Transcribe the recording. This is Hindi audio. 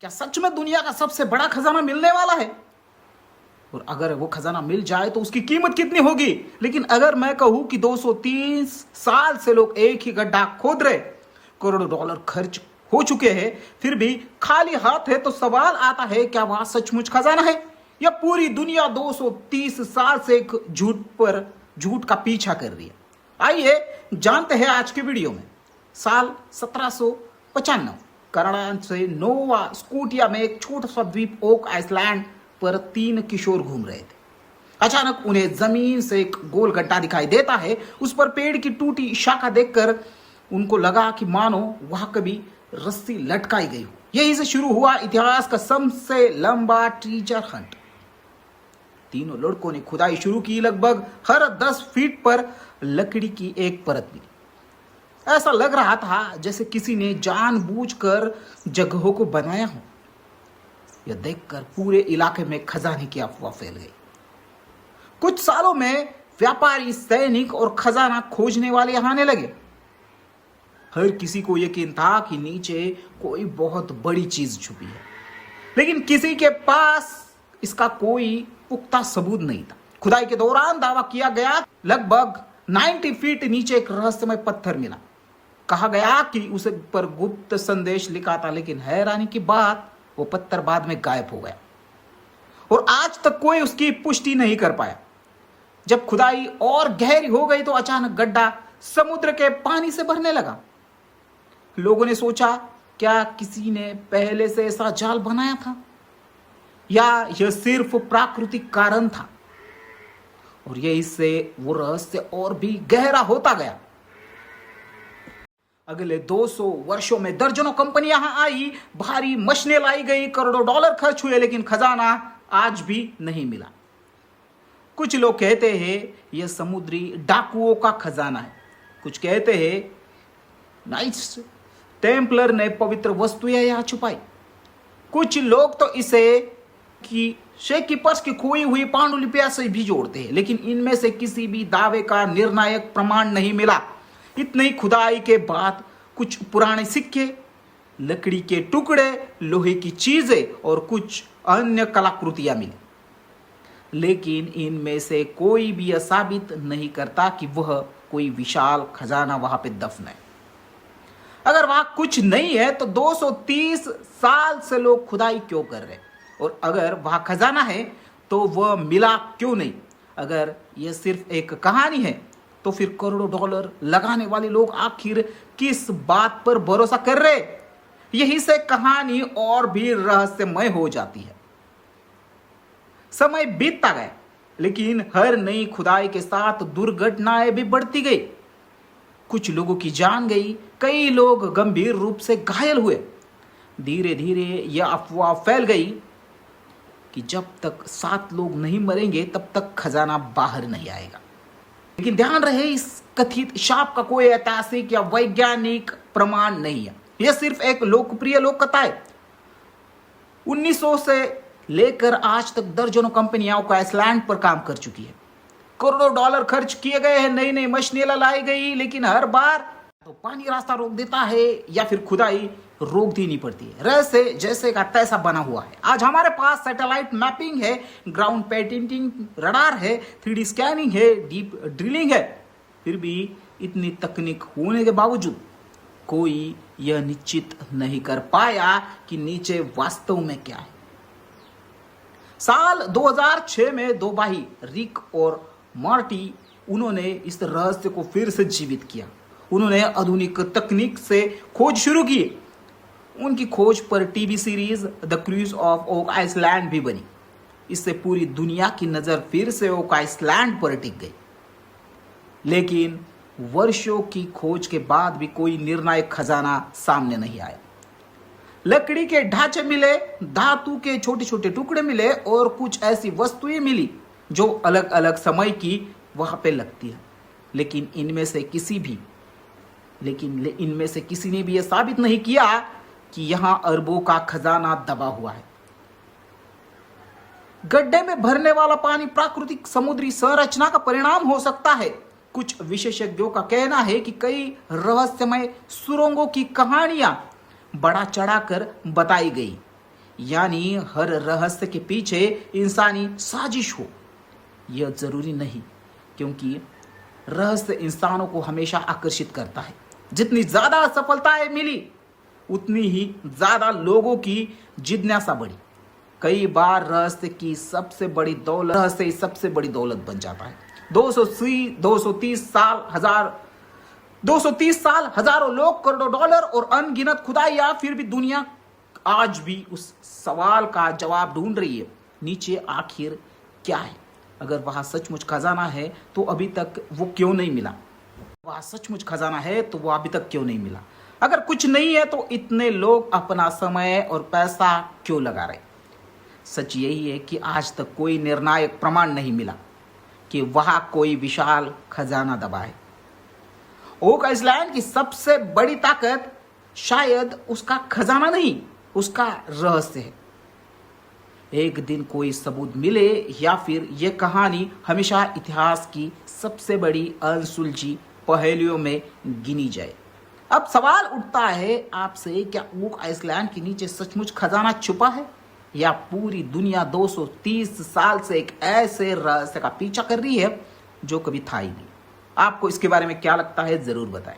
क्या सच में दुनिया का सबसे बड़ा खजाना मिलने वाला है? और अगर वो खजाना मिल जाए तो उसकी कीमत कितनी होगी? लेकिन अगर मैं कहूं कि 230 साल से लोग एक ही गड्ढा खोद रहे, करोड़ों डॉलर खर्च हो चुके हैं, फिर भी खाली हाथ है, तो सवाल आता है, क्या वहां सचमुच खजाना है या पूरी दुनिया 230 साल से एक झूठ का पीछा कर रही है? आइए जानते हैं आज के वीडियो में। साल 1795 कनाडा से नोवा स्कॉटिया में एक छोटा सा द्वीप ओक आइसलैंड पर 3 किशोर घूम रहे थे। अचानक उन्हें जमीन से एक गोल गड्ढा दिखाई देता है। उस पर पेड़ की टूटी शाखा देखकर उनको लगा कि मानो वहां कभी रस्सी लटकाई गई हो। यही से शुरू हुआ इतिहास का सबसे लंबा ट्रीजर हंट। तीनों लड़कों ने खुदाई शुरू की। लगभग हर 10 फीट पर लकड़ी की एक परत मिली। ऐसा लग रहा था जैसे किसी ने जानबूझकर जगहों को बनाया हो। यह देखकर पूरे इलाके में खजाने की अफवाह फैल गई। कुछ सालों में व्यापारी, सैनिक और खजाना खोजने वाले आने लगे। हर किसी को यकीन था कि नीचे कोई बहुत बड़ी चीज छुपी है, लेकिन किसी के पास इसका कोई पुख्ता सबूत नहीं था। खुदाई के दौरान दावा किया गया लगभग 90 फीट नीचे एक रहस्यमय पत्थर मिला। कहा गया कि उस पर गुप्त संदेश लिखा था, लेकिन हैरानी की बात, वो पत्थर बाद में गायब हो गया और आज तक कोई उसकी पुष्टि नहीं कर पाया। जब खुदाई और गहरी हो गई तो अचानक गड्ढा समुद्र के पानी से भरने लगा। लोगों ने सोचा, क्या किसी ने पहले से ऐसा जाल बनाया था या यह सिर्फ प्राकृतिक कारण था? और यह इससे वो रहस्य और भी गहरा होता गया। अगले 200 वर्षों में दर्जनों कंपनी यहां आई, भारी मशीनें लाई गई, करोड़ों डॉलर खर्च हुए, लेकिन खजाना आज भी नहीं मिला। कुछ लोग कहते हैं यह समुद्री डाकुओं का खजाना है। कुछ कहते हैं नाइट्स टेम्पलर ने पवित्र वस्तुएं यहां छुपाई। कुछ लोग तो इसे शेकीपर्स की खोई हुई पांडुलिपियां से भी जोड़ते हैं, लेकिन इनमें से किसी भी दावे का निर्णायक प्रमाण नहीं मिला। इतनी खुदाई के बाद कुछ पुराने सिक्के, लकड़ी के टुकड़े, लोहे की चीजें और कुछ अन्य कलाकृतियां मिली, लेकिन इनमें से कोई भी यह साबित नहीं करता कि वह कोई विशाल खजाना वहां पे दफन है। अगर वहां कुछ नहीं है तो 230 साल से लोग खुदाई क्यों कर रहे हैं? और अगर वहां खजाना है तो वह मिला क्यों नहीं? अगर यह सिर्फ एक कहानी है तो फिर करोड़ों डॉलर लगाने वाले लोग आखिर किस बात पर भरोसा कर रहे? यही से कहानी और भी रहस्यमय हो जाती है। समय बीतता गया, लेकिन हर नई खुदाई के साथ दुर्घटनाएं भी बढ़ती गई। कुछ लोगों की जान गई, कई लोग गंभीर रूप से घायल हुए। धीरे धीरे यह अफवाह फैल गई कि जब तक 7 लोग नहीं मरेंगे तब तक खजाना बाहर नहीं आएगा। लेकिन ध्यान रहे, इस कथित शाप का कोई ऐतिहासिक या वैज्ञानिक प्रमाण नहीं है। यह सिर्फ एक लोकप्रिय लोक कथा है। 1900 से लेकर आज तक दर्जनों कंपनियां ओक आइसलैंड पर काम कर चुकी है। करोड़ों डॉलर खर्च किए गए हैं, नई नई मशीनें लाई गई, लेकिन हर बार तो पानी रास्ता रोक देता है या फिर खुदाई रोक देनी पड़ती है। रहस्य जैसे का तैसा बना हुआ है। आज हमारे पास सैटेलाइट मैपिंग है, ग्राउंड पेटेंटिंग रडार है, 3D स्कैनिंग है, डीप ड्रिलिंग है, फिर भी इतनी तकनीक होने के बावजूद कोई यह निश्चित नहीं कर पाया कि नीचे वास्तव में क्या है। साल 2006 में 2 भाई रिक और मार्टी, उन्होंने इस रहस्य को फिर से जीवित किया। उन्होंने आधुनिक तकनीक से खोज शुरू की। उनकी खोज पर TV series the curse of Oak Island भी बनी। इससे पूरी दुनिया की नजर फिर से ओक आइसलैंड पर टिक गई। लेकिन वर्षों की खोज के बाद भी कोई निर्णायक खजाना सामने नहीं आया। लकड़ी के ढांचे मिले, धातु के छोटे छोटे टुकड़े मिले और कुछ ऐसी वस्तुएं मिली जो अलग अलग समय की वहां पे लगती है, लेकिन इनमें से किसी ने भी यह साबित नहीं किया कि यहां अरबों का खजाना दबा हुआ है। गड्ढे में भरने वाला पानी प्राकृतिक समुद्री संरचना का परिणाम हो सकता है। कुछ विशेषज्ञों का कहना है कि कई रहस्यमय सुरंगों की कहानियां बढ़ा चढ़ाकर बताई गई। यानी हर रहस्य के पीछे इंसानी साजिश हो। यह जरूरी नहीं, क्योंकि रहस्य इंसानों को हमेशा आकर्षित करता है। जितनी ज्यादा सफलताएं मिली उतनी ही ज्यादा लोगों की जिज्ञासा बढ़ी। कई बार रहस्य की सबसे बड़ी दौलत बन जाता है। 230 साल, हजारों लोग, करोड़ों डॉलर और अनगिनत खुदाइयां, फिर भी दुनिया आज भी उस सवाल का जवाब ढूंढ रही है, नीचे आखिर क्या है। अगर वहां सचमुच खजाना है तो अभी तक वो क्यों नहीं मिला? वहां सचमुच खजाना है तो वो अभी तक क्यों नहीं मिला? अगर कुछ नहीं है तो इतने लोग अपना समय और पैसा क्यों लगा रहे? सच यही है कि आज तक कोई निर्णायक प्रमाण नहीं मिला कि वहां कोई विशाल खजाना दबा है। ओक आइसलैंड की सबसे बड़ी ताकत शायद उसका खजाना नहीं, उसका रहस्य है। एक दिन कोई सबूत मिले या फिर यह कहानी हमेशा इतिहास की सबसे बड़ी अनसुलझी पहेलियों में गिनी जाए। अब सवाल उठता है आपसे, क्या ओक आइसलैंड के नीचे सचमुच खजाना छुपा है, या पूरी दुनिया 230 साल से एक ऐसे रहस्य का पीछा कर रही है जो कभी था ही नहीं? आपको इसके बारे में क्या लगता है, जरूर बताएं।